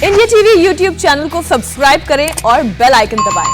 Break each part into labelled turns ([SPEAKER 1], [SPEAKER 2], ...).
[SPEAKER 1] India TV YouTube channel को subscribe करें और बेल आइकन दबाएं।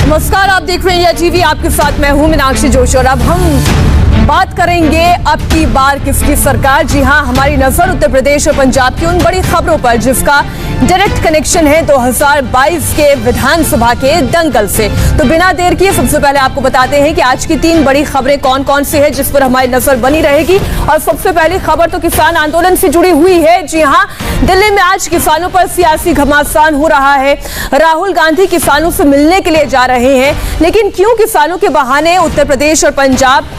[SPEAKER 1] नमस्कार, आप देख रहे हैं इंडिया टीवी, आपके साथ मैं हूं मीनाक्षी जोशी और अब हम बात करेंगे अब की बार किसकी सरकार। जी हां, हमारी नजर उत्तर प्रदेश और पंजाब की उन बड़ी खबरों पर जिसका डायरेक्ट कनेक्शन है 2022 के विधानसभा के दंगल से। तो बिना देर किए सबसे पहले आपको बताते हैं कि आज की 3 बड़ी खबरें कौन कौन सी है जिस पर हमारी नजर बनी रहेगी। और सबसे पहली खबर तो किसान आंदोलन से जुड़ी हुई है। जी हां, दिल्ली में आज किसानों पर सियासी घमासान हो रहा है। राहुल गांधी किसानों से मिलने के लिए जा रहे हैं, लेकिन क्यों किसानों के बहाने उत्तर प्रदेश और पंजाब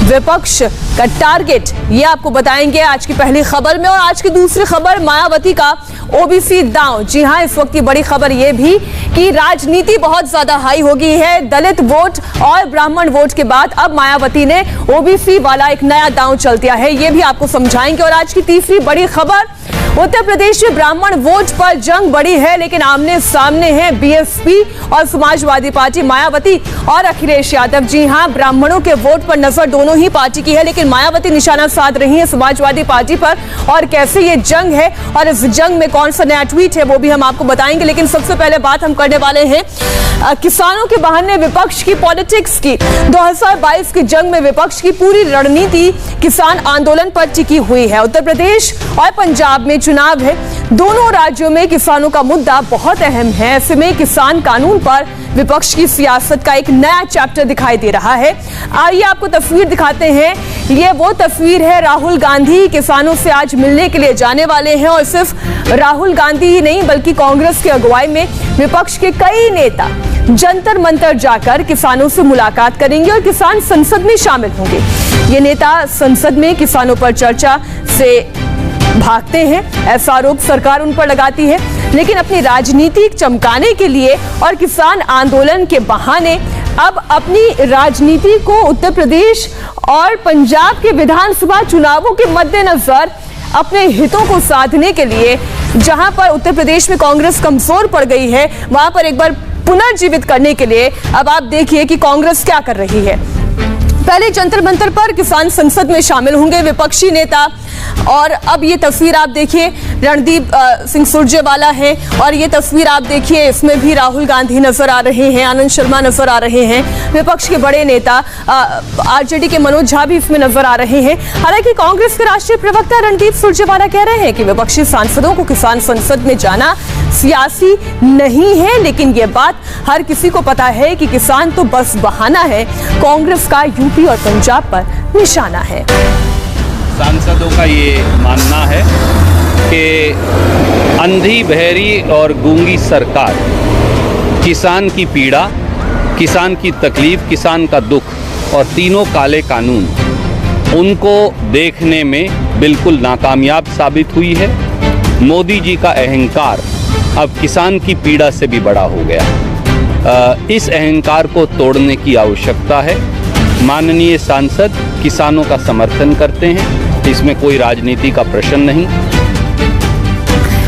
[SPEAKER 1] विपक्ष का टारगेट, ये आपको बताएंगे आज की पहली खबर में। और आज की दूसरी खबर मायावती का ओबीसी दांव। जी हां, इस वक्त की बड़ी खबर यह भी कि राजनीति बहुत ज्यादा हाई हो गई है। दलित वोट और ब्राह्मण वोट के बाद अब मायावती ने ओबीसी वाला एक नया दांव चल दिया है, ये भी आपको समझाएंगे। और आज की तीसरी बड़ी खबर, उत्तर प्रदेश में ब्राह्मण वोट पर जंग बड़ी है, लेकिन आमने सामने हैं बीएसपी और समाजवादी पार्टी, मायावती और अखिलेश यादव। जी हां, ब्राह्मणों के वोट पर नजर दोनों ही पार्टी की है, लेकिन मायावती निशाना साध रही है समाजवादी पार्टी पर। और कैसे ये जंग है और इस जंग में कौन सा नया ट्वीट है वो भी हम आपको बताएंगे। लेकिन सबसे पहले बात हम करने वाले हैं किसानों के बहाने विपक्ष की पॉलिटिक्स की। 2022 की जंग में विपक्ष की पूरी रणनीति किसान आंदोलन पर टिकी हुई है। उत्तर प्रदेश और पंजाब में चुनाव है, दोनों राज्यों में किसानों का मुद्दा बहुत अहम है। ऐसे में किसान कानून पर विपक्ष की सियासत का एक नया चैप्टर दिखाई दे रहा है। आइए आपको तस्वीर दिखाते हैं। ये वो तस्वीर है, राहुल गांधी किसानों से आज मिलने के लिए जाने वाले हैं। और सिर्फ राहुल गांधी ही नहीं बल्कि कांग्रेस की अगुवाई में विपक्ष के कई नेता जंतर मंतर जाकर किसानों से मुलाकात करेंगे और किसान संसद में शामिल होंगे। ये नेता संसद में किसानों पर चर्चा से भागते हैं, ऐसा आरोप सरकार उन पर लगाती है, लेकिन अपनी राजनीति चमकाने के लिए और किसान आंदोलन के बहाने अब अपनी राजनीति को उत्तर प्रदेश और पंजाब के विधानसभा चुनावों के मद्देनजर अपने हितों को साधने के लिए, जहां पर उत्तर प्रदेश में कांग्रेस कमजोर पड़ गई है, वहां पर एक बार पुनर्जीवित करने के लिए अब आप देखिए कि कांग्रेस क्या कर रही है। पहले जंतर मंतर पर किसान संसद में शामिल होंगे विपक्षी नेता। और अब ये तस्वीर आप देखिए, रणदीप सिंह सुरजेवाला है और ये तस्वीर आप देखिए, इसमें भी राहुल गांधी नजर आ रहे हैं, आनंद शर्मा नजर आ रहे हैं, विपक्ष के बड़े नेता आरजेडी के मनोज झा भी इसमें नजर आ रहे हैं। हालांकि कांग्रेस के राष्ट्रीय प्रवक्ता रणदीप सुरजेवाला कह रहे हैं कि विपक्षी सांसदों को किसान संसद में जाना सियासी नहीं है, लेकिन ये बात हर किसी को पता है कि किसान तो बस बहाना है, कांग्रेस का यूपी और पंजाब पर निशाना है।
[SPEAKER 2] सांसदों का ये मानना है कि अंधी, बहरी और गूंगी सरकार किसान की पीड़ा, किसान की तकलीफ, किसान का दुख और तीनों काले कानून उनको देखने में बिल्कुल नाकामयाब साबित हुई है। मोदी जी का अहंकार अब किसान की पीड़ा से भी बड़ा हो गया। इस अहंकार को तोड़ने की आवश्यकता है। माननीय सांसद किसानों का समर्थन करते हैं, इसमें कोई राजनीति का प्रश्न नहीं।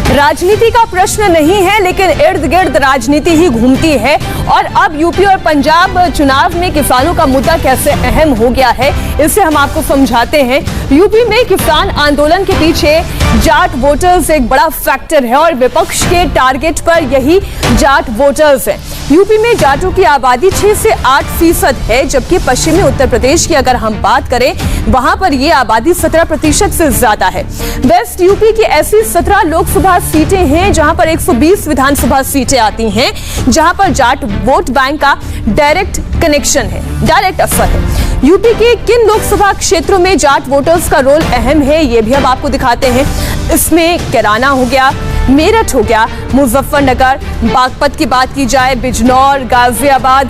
[SPEAKER 1] राजनीति का प्रश्न नहीं है, लेकिन इर्द गिर्द राजनीति ही घूमती है। और अब यूपी और पंजाब चुनाव में किसानों का मुद्दा कैसे अहम हो गया है, इसे हम आपको समझाते हैं। यूपी में किसान आंदोलन के पीछे जाट वोटर्स एक बड़ा फैक्टर है और विपक्ष के टारगेट पर यही जाट वोटर्स हैं। यूपी में जाटों की आबादी 6 से 8% है, जबकि पश्चिमी उत्तर प्रदेश की अगर हम बात करें वहां पर यह आबादी 17% से ज्यादा है। वेस्ट यूपी की ऐसी 17 लोकसभा सीटें हैं जहां पर 120 विधानसभा सीटें आती हैं, जहां पर जाट वोट बैंक का डायरेक्ट कनेक्शन है, डायरेक्ट असर है। यूपी के किन लोकसभा क्षेत्रों में जाट वोटर्स का रोल अहम है, ये भी हम आपको दिखाते हैं। इसमें कैराना हो गया, मेरठ हो गया, मुजफ्फरनगर, बागपत की बात की जाए, बिजनौर, गाजियाबाद,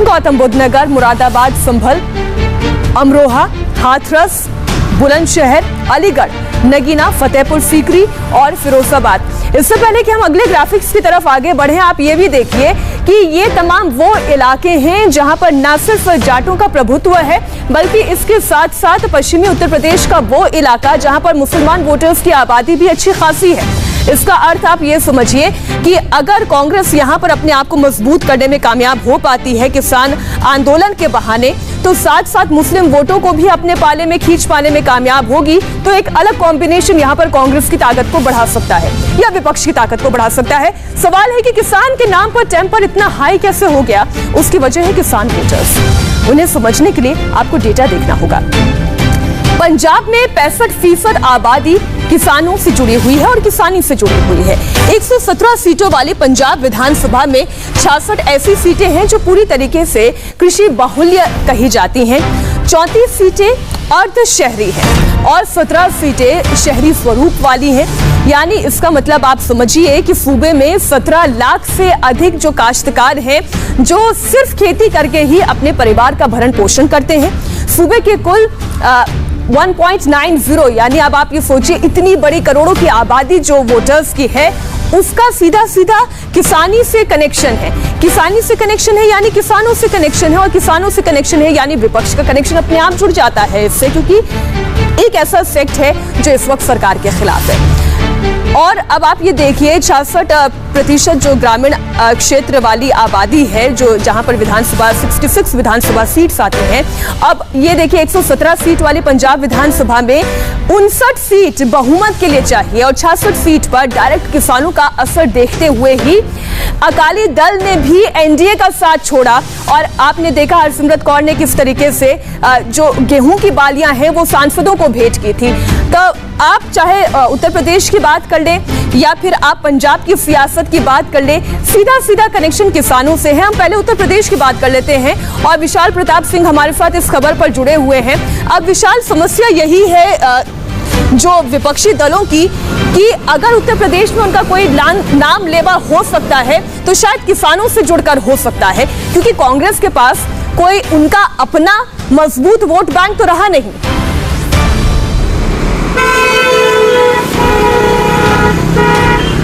[SPEAKER 1] गौतम बुद्ध नगर, मुरादाबाद, संभल, अमरोहा, हाथरस, बुलंदशहर, अलीगढ़, नगीना, फतेहपुर सीकरी और फिरोजाबाद। इससे पहले कि हम अगले ग्राफिक्स की तरफ आगे बढ़े, आप ये भी देखिए कि ये तमाम वो इलाके हैं जहां पर न सिर्फ जाटों का प्रभुत्व है, बल्कि इसके साथ साथ पश्चिमी उत्तर प्रदेश का वो इलाका जहां पर मुसलमान वोटर्स की आबादी भी अच्छी खासी है। इसका अर्थ आप ये समझिए कि अगर कांग्रेस यहां पर अपने आप को मजबूत करने में कामयाब हो पाती है किसान आंदोलन के बहाने, तो साथ साथ मुस्लिम वोटों को भी अपने पाले में खींच पाने में कामयाब होगी, तो एक अलग कॉम्बिनेशन यहां पर कांग्रेस की ताकत को बढ़ा सकता है या विपक्ष की ताकत को बढ़ा सकता है। सवाल है कि किसान के नाम पर टेम्पर इतना हाई कैसे हो गया? उसकी वजह है किसान वोटर्स। उन्हें समझने के लिए आपको डेटा देखना होगा। पंजाब में 65% आबादी किसानों से जुड़ी हुई है और किसानी से जुड़ी हुई है। 117 सीटों वाली पंजाब विधानसभा में 66 ऐसी सीटें हैं जो पूरी तरीके से कृषि बाहुल्य कही जाती हैं। 34 सीटें अर्ध शहरी हैं और 17 सीटें शहरी स्वरूप वाली हैं। यानी इसका मतलब आप समझिए कि सूबे में 17 लाख से अधिक जो काश्तकार हैं जो सिर्फ खेती करके ही अपने परिवार का भरण पोषण करते हैं। सूबे के कुल 1.90 यानी अब आप ये सोचिए इतनी बड़ी करोड़ों की आबादी जो वोटर्स की है उसका सीधा सीधा किसानी से कनेक्शन है। किसानी से कनेक्शन है यानी किसानों से कनेक्शन है, और किसानों से कनेक्शन है यानी विपक्ष का कनेक्शन अपने आप जुड़ जाता है इससे, क्योंकि एक ऐसा सेक्ट है जो इस वक्त सरकार के खिलाफ है। और अब आप ये देखिए 66% जो ग्रामीण क्षेत्र वाली आबादी है जो जहां पर विधानसभा 66 विधानसभा सीट्स आती हैं। अब ये देखिए 117 सीट वाली पंजाब विधानसभा में 59 सीट बहुमत के लिए चाहिए और 66 सीट पर डायरेक्ट किसानों का असर देखते हुए ही अकाली दल ने भी एनडीए का साथ छोड़ा। और आपने देखा हरसिमरत कौर ने किस तरीके से जो गेहूं की बालियां हैं वो सांसदों को भेंट की थी। तो आप चाहे उत्तर प्रदेश की बात कर लें या फिर आप पंजाब की सियासत की बात कर लें, सीधा सीधा कनेक्शन किसानों से है। हम पहले उत्तर प्रदेश की बात कर लेते हैं और विशाल प्रताप सिंह हमारे साथ इस खबर पर जुड़े हुए हैं। अब विशाल, समस्या यही है जो विपक्षी दलों की कि अगर उत्तर प्रदेश में उनका कोई नाम लेवा हो सकता है तो शायद किसानों से जुड़कर हो सकता है, क्योंकि कांग्रेस के पास कोई उनका अपना मजबूत वोट बैंक तो रहा नहीं।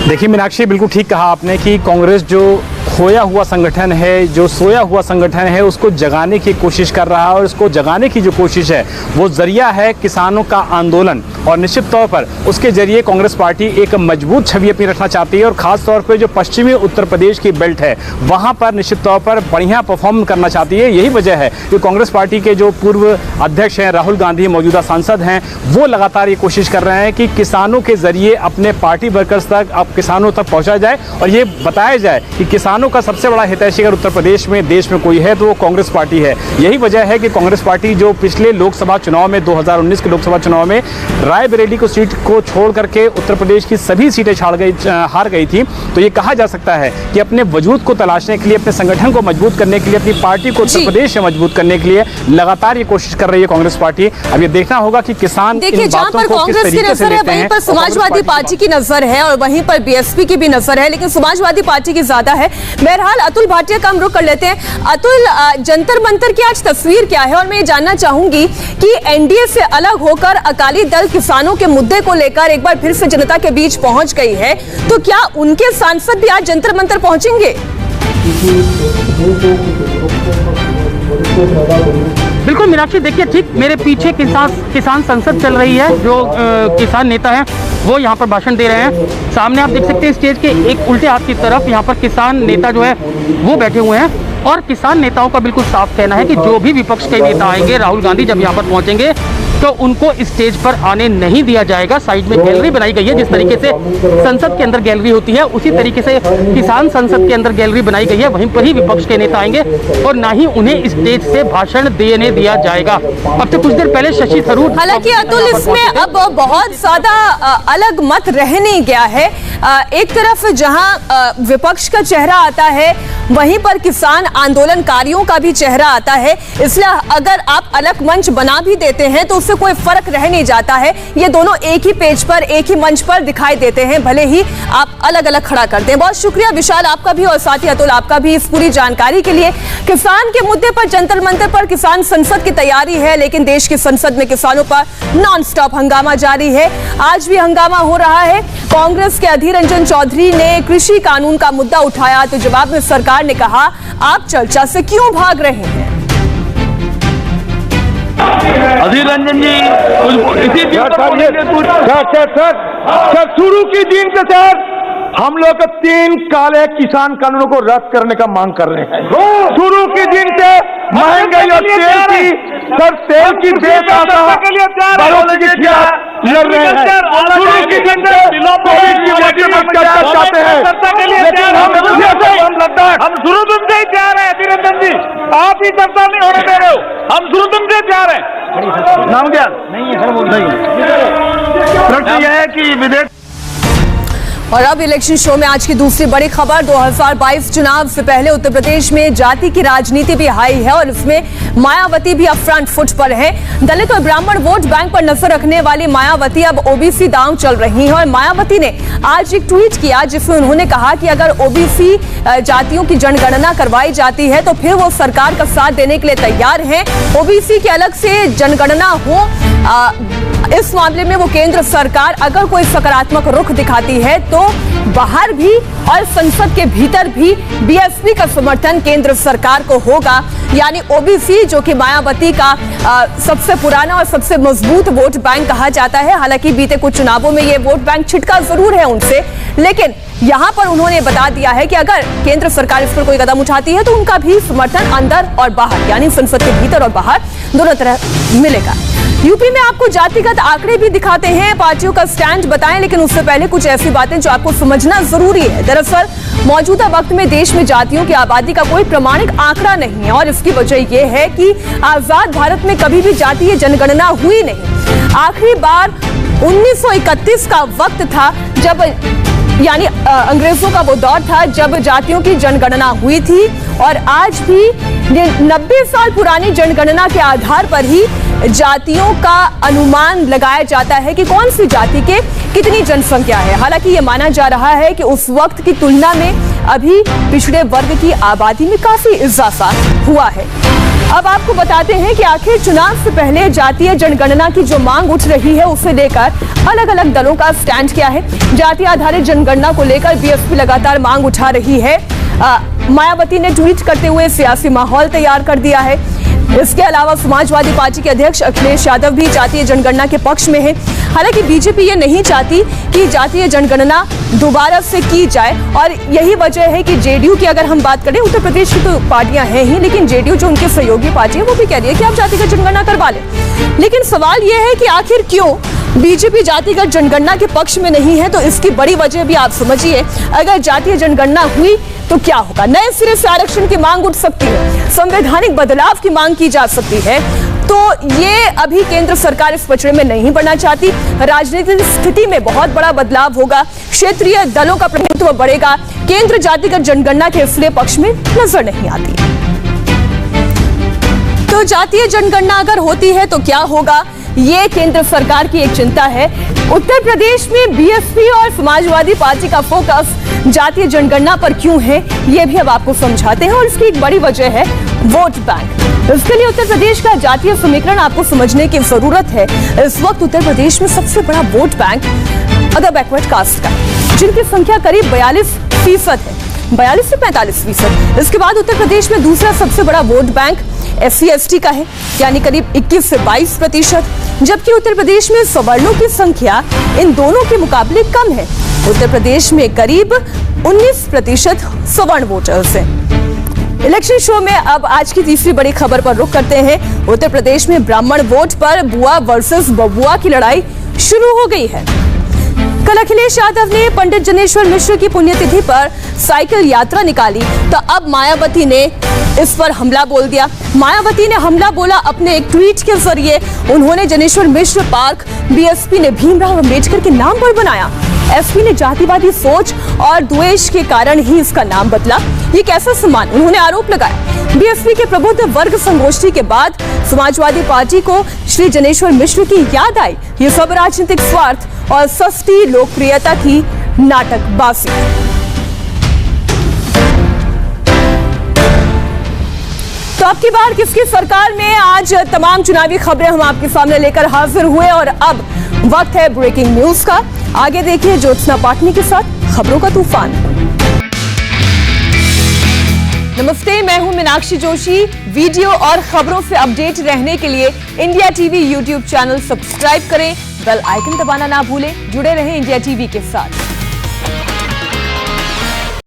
[SPEAKER 3] देखिए मीनाक्षी, बिल्कुल ठीक कहा आपने कि कांग्रेस जो खोया हुआ संगठन है, जो सोया हुआ संगठन है, उसको जगाने की कोशिश कर रहा है और उसको जगाने की जो कोशिश है वो जरिया है किसानों का आंदोलन। और निश्चित तौर पर उसके जरिए कांग्रेस पार्टी एक मजबूत छवि अपनी रखना चाहती है और खास तौर पर जो पश्चिमी उत्तर प्रदेश की बेल्ट है वहां पर निश्चित तौर पर बढ़िया परफॉर्म करना चाहती है। यही वजह है कि कांग्रेस पार्टी के जो पूर्व अध्यक्ष हैं राहुल गांधी, मौजूदा सांसद हैं, वो लगातार ये कोशिश कर रहे हैं कि किसानों के जरिए अपने पार्टी वर्कर्स तक, अब किसानों तक पहुंचा जाए और ये बताया जाए कि किसानों का सबसे बड़ा हितैषी अगर उत्तर प्रदेश में, देश में कोई है तो वो कांग्रेस पार्टी है। यही वजह है कि कांग्रेस पार्टी जो पिछले लोकसभा चुनाव में 2019 के लोकसभा चुनाव में रायबरेली को सीट को छोड़ करके उत्तर प्रदेश की सभी सीटें हार गई थी, तो ये कहा जा सकता है कि अपने वजूद को तलाशने के लिए, अपने संगठन को मजबूत करने के लिए, अपनी पार्टी को उत्तर प्रदेश में मजबूत करने के लिए लगातार ये कोशिश कर रही है कांग्रेस पार्टी। अब ये देखना होगा कि किसान
[SPEAKER 1] देखिए जहां पर कांग्रेस की नजर है वहीं पर समाजवादी पार्टी की नजर है और वहीं पर बीएसपी की भी नजर है, लेकिन समाजवादी पार्टी की ज्यादा है। बहरहाल अतुल भाटिया का हम रुख कर लेते हैं। अतुल, जंतर मंतर की आज तस्वीर क्या है? और मैं ये जानना चाहूंगी कि एनडीए से अलग होकर अकाली दल किसानों के मुद्दे को लेकर एक बार फिर से जनता के बीच पहुंच गई है, तो क्या उनके सांसद भी आज जंतर मंतर पहुंचेंगे?
[SPEAKER 4] बिल्कुल मीनाक्षी, देखिए ठीक मेरे पीछे किसान संसद चल रही है। जो किसान नेता हैं वो यहाँ पर भाषण दे रहे हैं। सामने आप देख सकते हैं स्टेज के एक उल्टे हाथ की तरफ यहाँ पर किसान नेता जो है वो बैठे हुए हैं और किसान नेताओं का बिल्कुल साफ कहना है कि जो भी विपक्ष के नेता आएंगे, राहुल गांधी जब यहाँ पर पहुंचेंगे तो उनको स्टेज पर आने नहीं दिया जाएगा। साइड में गैलरी बनाई गई है, जिस तरीके से संसद के अंदर गैलरी होती है उसी तरीके से किसान संसद के अंदर गैलरी बनाई गई है। वहीं पर ही विपक्ष के नेता आएंगे और ना ही उन्हें स्टेज से भाषण देने दिया जाएगा। अब से कुछ देर पहले शशि थरूर,
[SPEAKER 1] हालांकि अतुल इसमें अब बहुत ज्यादा अलग मत रह नहीं गया है। एक तरफ जहां विपक्ष का चेहरा आता है वहीं पर किसान आंदोलनकारियों का भी चेहरा आता है, इसलिए अगर आप अलग मंच बना भी देते हैं तो उससे कोई फर्क रह नहीं जाता है। ये दोनों एक ही पेज पर, एक ही मंच पर दिखाई देते हैं, भले ही आप अलग अलग खड़ा करते हैं। बहुत शुक्रिया विशाल आपका भी और साथ ही अतुल आपका भी इस पूरी जानकारी के लिए। किसान के मुद्दे पर जंतर मंतर पर किसान संसद की तैयारी है, लेकिन देश की संसद में किसानों पर नॉन स्टॉप हंगामा जारी है। आज भी हंगामा हो रहा है। कांग्रेस के अधीर रंजन चौधरी ने कृषि कानून का मुद्दा उठाया तो जवाब में सरकार ने कहा, आप चर्चा से क्यों भाग रहे हैं?
[SPEAKER 5] अधीर रंजन जी इसी सर शुरू की दिन से सर हम लोग 3 काले किसान कानूनों को रद्द करने का मांग कर रहे हैं। शुरू के दिन से महंगाई और तेल की बेतहाशा बढ़ोतरी के खिलाफ लड़ रहे हैं। शुरू के दिन से कोविड की वजह से चर्चा चाहते हैं, लेकिन
[SPEAKER 6] हम शुरू तुमसे ही चाह रहे हैं धीरेन्द्र जी, आप ही चर्चा नहीं होने दे रहे हो। हम शुरू तुमसे चाह रहे हैं।
[SPEAKER 5] नाम क्या नहीं है सर, प्रश्न यह है कि विदेश।
[SPEAKER 1] और अब इलेक्शन शो में आज की दूसरी बड़ी खबर, 2022 चुनाव से पहले उत्तर प्रदेश में जाति की राजनीति भी हाई है और इसमें मायावती भी अब फ्रंट फुट पर है। दलित और ब्राह्मण वोट बैंक पर नजर रखने वाली मायावती अब ओबीसी दांव चल रही है और मायावती ने आज एक ट्वीट किया जिसमें उन्होंने कहा कि अगर ओबीसी जातियों की जनगणना करवाई जाती है तो फिर वो सरकार का साथ देने के लिए तैयार हैं। ओबीसी की अलग से जनगणना हो, इस मामले में वो केंद्र सरकार अगर कोई सकारात्मक रुख दिखाती है तो बाहर भी और संसद के भीतर भी बीएसपी का समर्थन केंद्र सरकार को होगा। यानी ओबीसी जो कि मायावती का सबसे पुराना और सबसे मजबूत वोट बैंक कहा जाता है। हालांकि बीते कुछ चुनावों में ये वोट बैंक छिटका जरूर है उनसे, लेकिन यहां पर उन्होंने बता दिया है कि अगर केंद्र सरकार इस पर कोई कदम उठाती है तो उनका भी समर्थन अंदर और बाहर यानी संसद के भीतर और बाहर दोनों तरह मिलेगा। यूपी में आपको जातिगत आंकड़े भी दिखाते हैं, पार्टियों का स्टैंड बताएं, लेकिन उससे पहले कुछ ऐसी बातें जो आपको समझना जरूरी है। दरअसल मौजूदा वक्त में देश में जातियों की आबादी का कोई प्रमाणिक आंकड़ा नहीं है और इसकी वजह यह है कि आजाद भारत में कभी भी जातीय जनगणना हुई नहीं। आखिरी बार 1931 का वक्त था जब यानी अंग्रेजों का वो दौर था जब जातियों की जनगणना हुई थी और आज भी 90 साल पुरानी जनगणना के आधार पर ही जातियों का अनुमान लगाया जाता है कि कौन सी जाति के कितनी जनसंख्या है। हालांकि ये माना जा रहा है कि उस वक्त की तुलना में अभी पिछड़े वर्ग की आबादी में काफी इजाफा हुआ है। अब आपको बताते हैं कि आखिर चुनाव से पहले जातीय जनगणना की जो मांग उठ रही है उसे लेकर अलग अलग दलों का स्टैंड क्या है। जाति आधारित जनगणना को लेकर बीएसपी लगातार मांग उठा रही है। मायावती ने ट्वीट करते हुए सियासी माहौल तैयार कर दिया है। इसके अलावा समाजवादी पार्टी के अध्यक्ष अखिलेश यादव भी जातीय जनगणना के पक्ष में है। हालांकि बीजेपी ये नहीं चाहती कि जातीय जनगणना दोबारा से की जाए और यही वजह है कि जेडीयू की अगर हम बात करें, उत्तर प्रदेश की तो पार्टियां हैं ही, लेकिन जेडीयू जो उनके सहयोगी पार्टी है वो भी कह रही है कि आप जातिगत जनगणना करवा लें। लेकिन सवाल यह है कि आखिर क्यों बीजेपी जातिगत जनगणना के पक्ष में नहीं है, तो इसकी बड़ी वजह भी आप समझिए। अगर जातीय जनगणना हुई तो क्या होगा? नए सिरे से आरक्षण की मांग उठ सकती है, संवैधानिक बदलाव की मांग की जा सकती है। तो ये अभी केंद्र सरकार इस पचड़े में नहीं पड़ना चाहती। राजनीतिक स्थिति में बहुत बड़ा बदलाव होगा, क्षेत्रीय दलों का प्रतिनिधित्व बढ़ेगा। केंद्र जातिगत जनगणना के इसलिए पक्ष में नजर नहीं आती। तो जातीय जनगणना अगर होती है तो क्या होगा, ये केंद्र सरकार की एक चिंता है। उत्तर प्रदेश में बीएसपी और समाजवादी पार्टी का फोकस जातीय जनगणना पर क्यों है, ये भी अब आपको समझाते हैं और इसकी एक बड़ी वजह है वोट बैंक। इसके लिए उत्तर प्रदेश का जातीय समीकरण आपको समझने की जरूरत है। इस वक्त उत्तर प्रदेश में सबसे बड़ा vote bank other backward caste का, जिनकी संख्या करीब 42% है, 42 से 45%। इसके बाद उत्तर प्रदेश में दूसरा सबसे बड़ा वोट बैंक SC/ST का है, यानी करीब 21 से 22%, जबकि उत्तर प्रदेश में सवर्णों की संख्या इन दोनों के मुकाबले कम है। उत्तर प्रदेश में करीब 19% सवर्ण वोटर्स हैं। इलेक्शन शो में अब आज की तीसरी बड़ी खबर पर रुख करते हैं। उत्तर प्रदेश में ब्राह्मण वोट पर बुआ वर्सेस बबुआ की लड़ाई शुरू हो गई है। कल अखिलेश यादव ने पंडित जनेश्वर मिश्र की पुण्यतिथि पर साइकिल यात्रा निकाली, तो अब मायावती ने इस पर हमला बोल दिया। मायावती ने हमला बोला अपने एक ट्वीट के जरिए। उन्होंने जनेश्वर मिश्र पार्क बीएसपी ने भीमराव अंबेडकर के नाम पर बनाया। एसपी ने जातिवादी सोच और द्वेष के कारण ही इसका नाम बदला। ये कैसा सम्मान, उन्होंने आरोप लगाया। बीएसपी के प्रबुद्ध वर्ग संगोष्ठी के बाद समाजवादी पार्टी को श्री जनेश्वर मिश्र की याद आई। ये सब राजनीतिक स्वार्थ और सस्ती लोकप्रियता की नाटकबाजी। तो अब की बार किसकी सरकार में आज तमाम चुनावी खबरें हम आपके सामने लेकर हाजिर हुए और अब वक्त है ब्रेकिंग न्यूज का। आगे देखिए ज्योत्सना पाटनी के साथ खबरों का तूफान। नमस्ते, मैं हूं मीनाक्षी जोशी। वीडियो और खबरों से अपडेट रहने के लिए India TV YouTube channel subscribe करें, बेल आइकन दबाना ना भूलें। जुड़े रहें इंडिया टीवी के साथ।